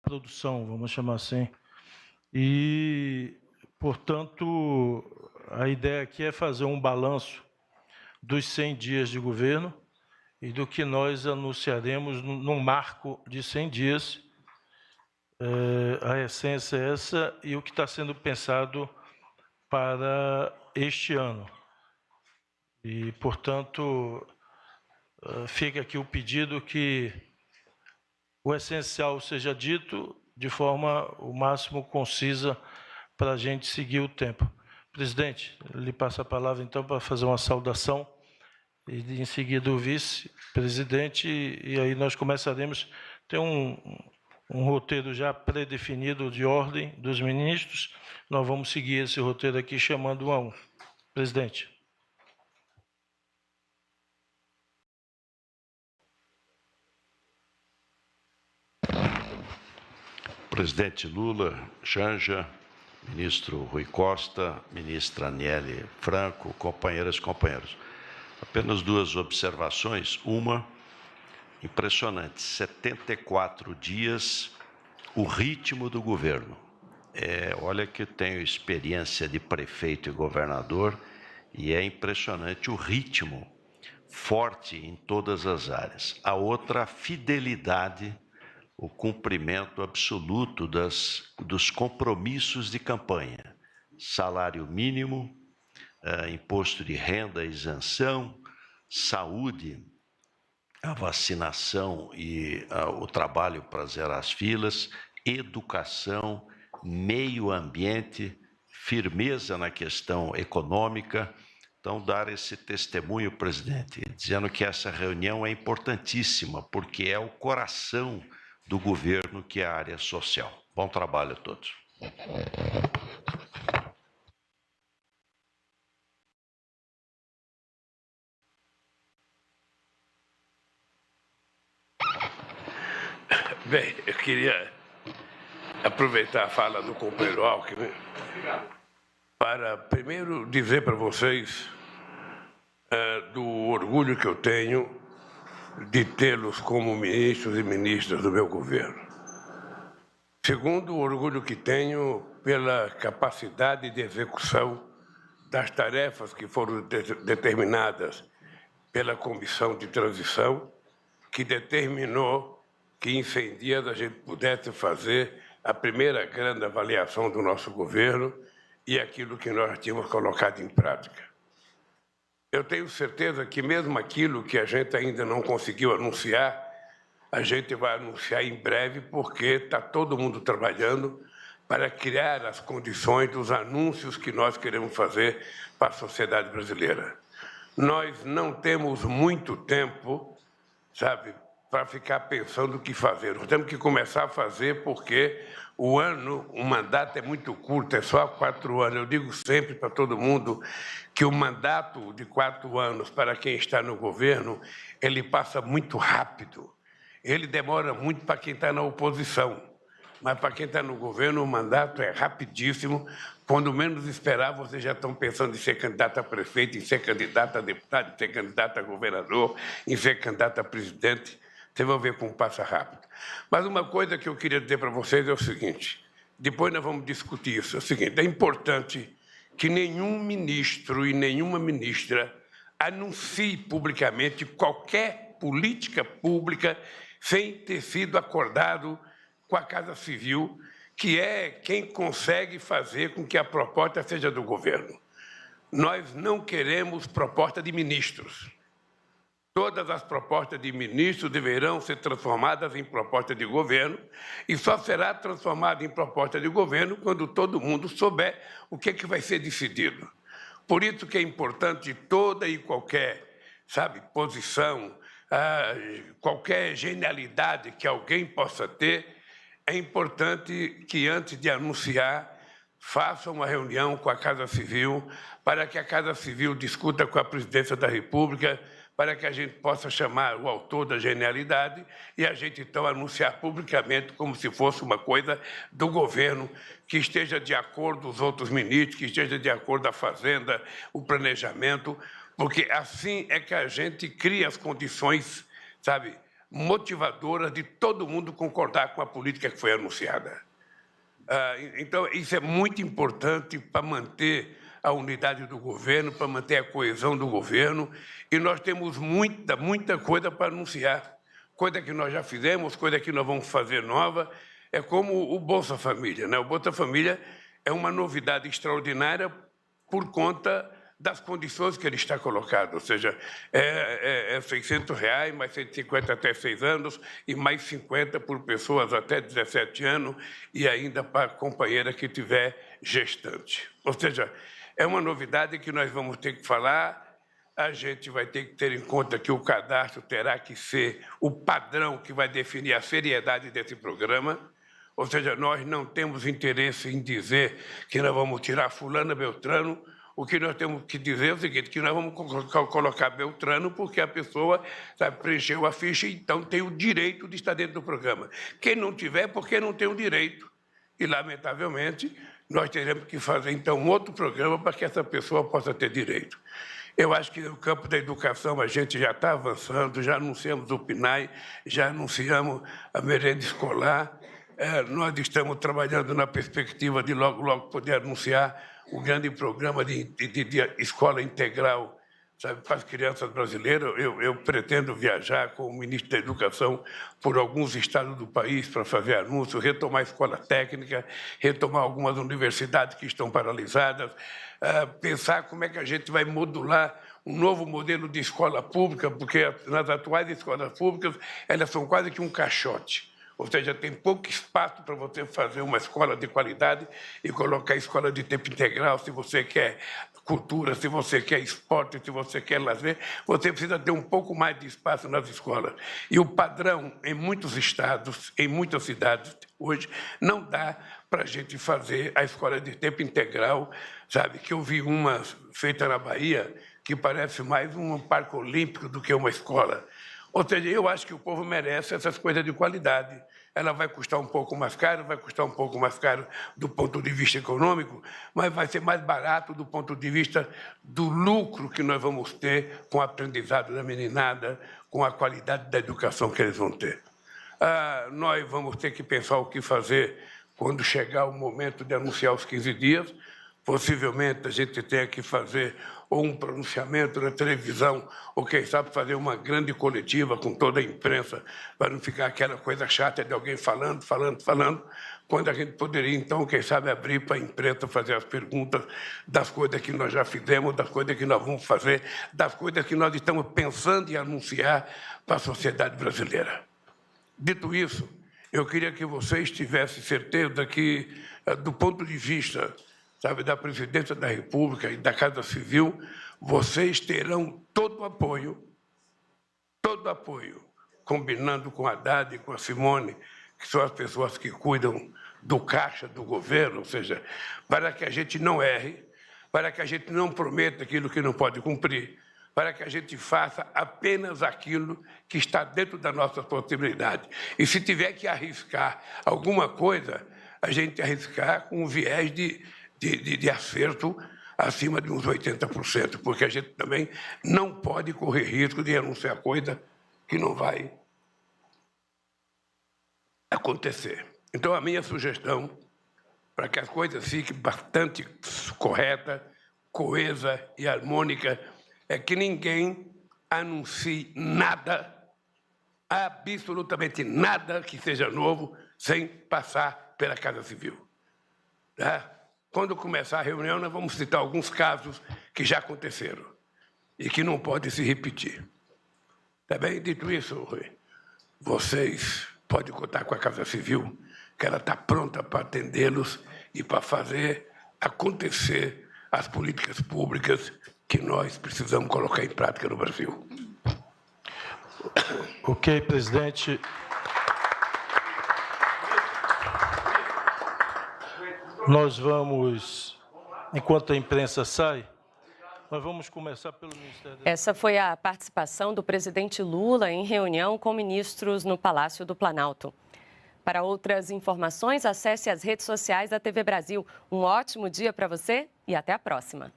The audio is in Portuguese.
produção, vamos chamar assim. E, portanto, a ideia aqui é fazer um balanço dos 100 dias de governo e do que nós anunciaremos num marco de 100 dias. A essência é essa e o que está sendo pensado para este ano. E, portanto, fica aqui o pedido que o essencial seja dito de forma o máximo concisa para a gente seguir o tempo. Presidente, lhe passo a palavra, então, para fazer uma saudação, e em seguida o vice-presidente, e aí nós começaremos. Tem um roteiro já pré-definido de ordem dos ministros, nós vamos seguir esse roteiro aqui, chamando um a um. Presidente. Presidente Lula, Janja, ministro Rui Costa, ministra Aniele Franco, companheiras e companheiros. Apenas duas observações. Uma, impressionante, 74 dias, o ritmo do governo. Olha que eu tenho experiência de prefeito e governador e é impressionante o ritmo forte em todas as áreas. A outra, a fidelidade, o cumprimento absoluto dos compromissos de campanha. Salário mínimo, imposto de renda, isenção, saúde, a vacinação e o trabalho para zerar as filas, educação, meio ambiente, firmeza na questão econômica. Então, dar esse testemunho, presidente, dizendo que essa reunião é importantíssima, porque é o coração do governo, que é a área social. Bom trabalho a todos. Bem, eu queria aproveitar a fala do companheiro Alckmin para primeiro dizer para vocês do orgulho que eu tenho de tê-los como ministros e ministras do meu governo. Segundo, o orgulho que tenho pela capacidade de execução das tarefas que foram determinadas pela Comissão de Transição, que determinou que em 100 dias a gente pudesse fazer a primeira grande avaliação do nosso governo e aquilo que nós tínhamos colocado em prática. Eu tenho certeza que mesmo aquilo que a gente ainda não conseguiu anunciar, a gente vai anunciar em breve, porque está todo mundo trabalhando para criar as condições dos anúncios que nós queremos fazer para a sociedade brasileira. Nós não temos muito tempo, sabe, para ficar pensando o que fazer. Nós temos que começar a fazer, porque o mandato é muito curto, é só 4 anos. Eu digo sempre para todo mundo que o mandato de 4 anos, para quem está no governo, ele passa muito rápido. Ele demora muito para quem está na oposição, mas para quem está no governo, o mandato é rapidíssimo. Quando menos esperar, vocês já estão pensando em ser candidato a prefeito, em ser candidato a deputado, em ser candidato a governador, em ser candidato a presidente. Vocês vão ver como passa rápido. Mas uma coisa que eu queria dizer para vocês é o seguinte, depois nós vamos discutir isso, é o seguinte, é importante que nenhum ministro e nenhuma ministra anuncie publicamente qualquer política pública sem ter sido acordado com a Casa Civil, que é quem consegue fazer com que a proposta seja do governo. Nós não queremos proposta de ministros. Todas as propostas de ministros deverão ser transformadas em proposta de governo e só será transformada em proposta de governo quando todo mundo souber o que vai ser decidido. Por isso que é importante toda e qualquer, sabe, posição, qualquer genialidade que alguém possa ter, é importante que, antes de anunciar, faça uma reunião com a Casa Civil, para que a Casa Civil discuta com a Presidência da República, para que a gente possa chamar o autor da genialidade e a gente, então, anunciar publicamente como se fosse uma coisa do governo, que esteja de acordo os outros ministros, que esteja de acordo a Fazenda, o planejamento, porque assim é que a gente cria as condições, sabe, motivadora de todo mundo concordar com a política que foi anunciada. Então, isso é muito importante para manter a unidade do governo, para manter a coesão do governo, e nós temos muita coisa para anunciar, coisa que nós já fizemos, coisa que nós vamos fazer nova. É como o Bolsa Família, né? O Bolsa Família é uma novidade extraordinária por conta das condições que ele está colocado, ou seja, é R$600, mais 150 até 6 anos e mais 50 por pessoas até 17 anos e ainda para a companheira que tiver gestante. Ou seja, é uma novidade que nós vamos ter que falar, a gente vai ter que ter em conta que o cadastro terá que ser o padrão que vai definir a seriedade desse programa. Ou seja, nós não temos interesse em dizer que nós vamos tirar fulano, Beltrano. O que nós temos que dizer é o seguinte, que nós vamos colocar Beltrano porque a pessoa preencheu a ficha e então tem o direito de estar dentro do programa. Quem não tiver, porque não tem o direito. E, lamentavelmente, nós teremos que fazer, então, um outro programa para que essa pessoa possa ter direito. Eu acho que no campo da educação a gente já está avançando, já anunciamos o PNAE, já anunciamos a merenda escolar. Nós estamos trabalhando na perspectiva de logo poder anunciar o grande programa de escola integral, sabe, para as crianças brasileiras. Eu pretendo viajar com o ministro da Educação por alguns estados do país para fazer anúncios, retomar a escola técnica, retomar algumas universidades que estão paralisadas, pensar como é que a gente vai modular um novo modelo de escola pública, porque nas atuais escolas públicas elas são quase que um caixote. Ou seja, tem pouco espaço para você fazer uma escola de qualidade e colocar escola de tempo integral. Se você quer cultura, se você quer esporte, se você quer lazer, você precisa ter um pouco mais de espaço nas escolas. E o padrão, em muitos estados, em muitas cidades, hoje, não dá para a gente fazer a escola de tempo integral, sabe? Que eu vi uma feita na Bahia que parece mais um parque olímpico do que uma escola. Ou seja, eu acho que o povo merece essas coisas de qualidade. Ela vai custar um pouco mais caro, vai custar um pouco mais caro do ponto de vista econômico, mas vai ser mais barato do ponto de vista do lucro que nós vamos ter com o aprendizado da meninada, com a qualidade da educação que eles vão ter. Nós vamos ter que pensar o que fazer quando chegar o momento de anunciar os 15 dias. Possivelmente a gente tenha que fazer ou um pronunciamento na televisão, ou quem sabe fazer uma grande coletiva com toda a imprensa, para não ficar aquela coisa chata de alguém falando, quando a gente poderia, então, quem sabe, abrir para a imprensa fazer as perguntas das coisas que nós já fizemos, das coisas que nós vamos fazer, das coisas que nós estamos pensando em anunciar para a sociedade brasileira. Dito isso, eu queria que vocês tivessem certeza que, do ponto de vista, sabe, da Presidência da República e da Casa Civil, vocês terão todo o apoio, combinando com a Haddad e com a Simone, que são as pessoas que cuidam do caixa do governo, ou seja, para que a gente não erre, para que a gente não prometa aquilo que não pode cumprir, para que a gente faça apenas aquilo que está dentro da nossa possibilidade. E se tiver que arriscar alguma coisa, a gente arriscar com um viés de acerto acima de uns 80%, porque a gente também não pode correr risco de anunciar coisa que não vai acontecer. Então, a minha sugestão, para que as coisas fiquem bastante corretas, coesa e harmônica, é que ninguém anuncie nada, absolutamente nada que seja novo, sem passar pela Casa Civil. Tá? Quando começar a reunião, nós vamos citar alguns casos que já aconteceram e que não podem se repetir. Tá bem? Dito isso, Rui, vocês podem contar com a Casa Civil, que ela está pronta para atendê-los e para fazer acontecer as políticas públicas que nós precisamos colocar em prática no Brasil. Ok, presidente. Nós vamos, enquanto a imprensa sai, nós vamos começar pelo Ministério da... Essa foi a participação do presidente Lula em reunião com ministros no Palácio do Planalto. Para outras informações, acesse as redes sociais da TV Brasil. Um ótimo dia para você e até a próxima.